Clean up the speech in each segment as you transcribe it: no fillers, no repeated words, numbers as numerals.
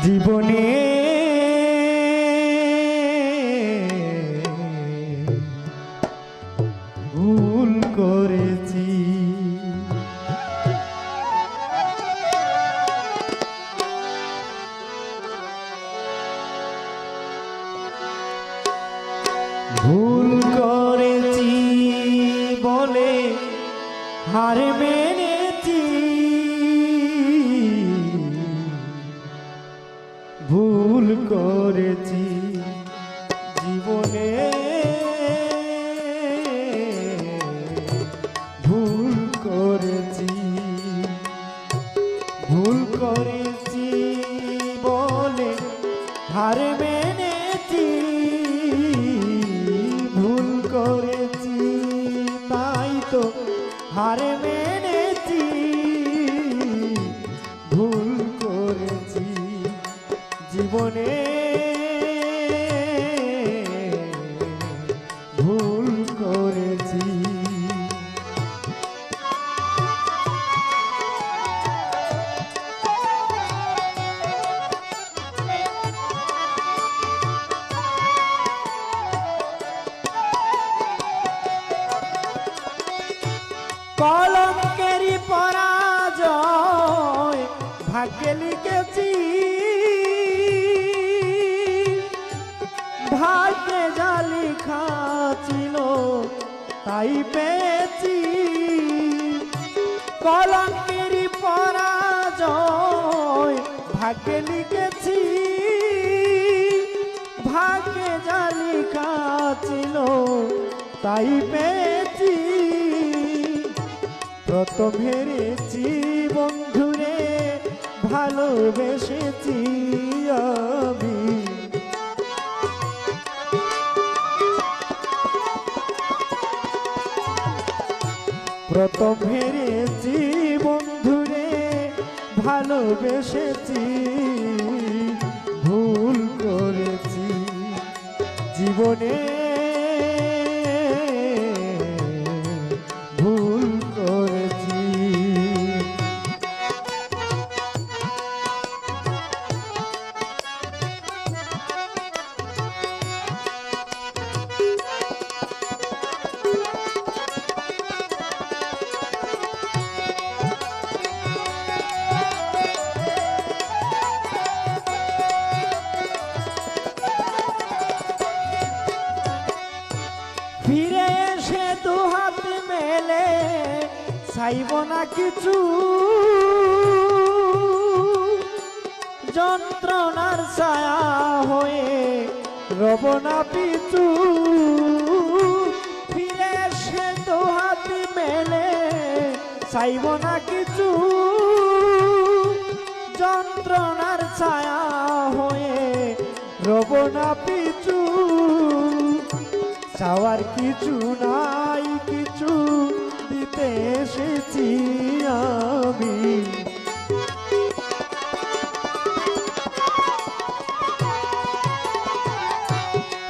জীবনে ভুল করেছি, ভুল করেছি বলে হার মেনেছি, ভুল করেছি জীবনে ভুল করেছি, ভুল করেছি বলে হার মেনেছি, ভুল করেছি তাই তো হার মেনেছি, ভুল করেছি জীবনে ভুল করেছি। কলঙ্কেরই পরাজয় ভাগ্যে লিখেছি, ভাগ্যে যা লেখা ছিল তাই পেয়েছি, কলঙ্কেরই পরাজয় ভাগ্যে লিখেছি, ভাগ্যে যা লেখা ছিল তাই পেয়েছি, প্রথম হেরেছি বন্ধুরে ভালোবেসেছি আমি, প্রথম হেরেছি বন্ধুরে ভালোবেসেছি, ভুল করেছি জীবনে ভুল করেছি। ফিরে এসে দু হাত মেলে চাইব না কিছু, যন্ত্রণার ছায়া হয়ে রব না পিছু, ফিরে এসে দু হাত মেলে চাইব না কিছু, যন্ত্রণার ছায়া হয়ে রব না পিছু, চাওয়ার কিছু নাই কিছু দিতে এসেছি আমি,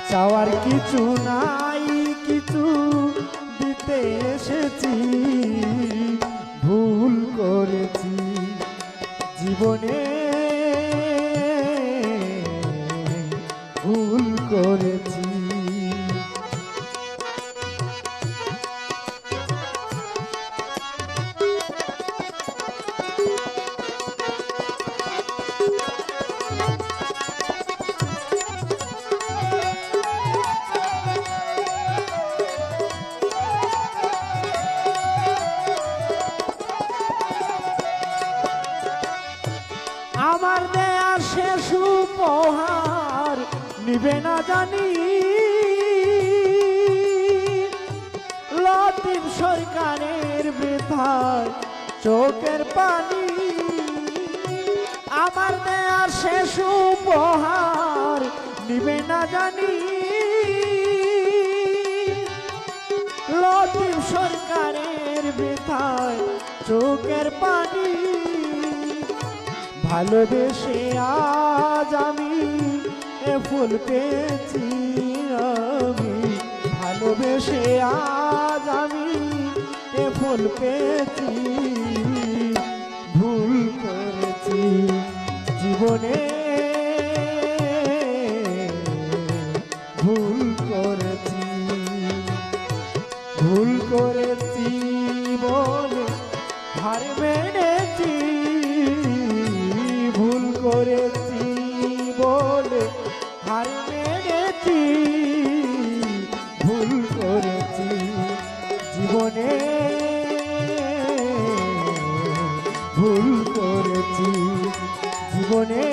চাওয়ার কিছু নাই কিছু দিতে এসেছি, ভুল করেছি জীবনে ভুল করেছি। আমার দেয়া শেষ উপহার নিবে না জানি, লতিফ সরকারের বৃথায় চোখের পানি, আমার দেয়া শেষ উপহার নিবে না জানি, লতিফ সরকারের বৃথায় চোখের পানি, ভালোবেসে আজ আমি এ ফুল পেয়েছি আমি, ভালোবেসে আজ আমি এ ফুল পেয়েছি, ভুল করেছি জীবনে হার মেনেছি, ভুল করেছি বলে হার মেনেছি, ভুল করেছি জীবনে, ভুল করেছি জীবনে।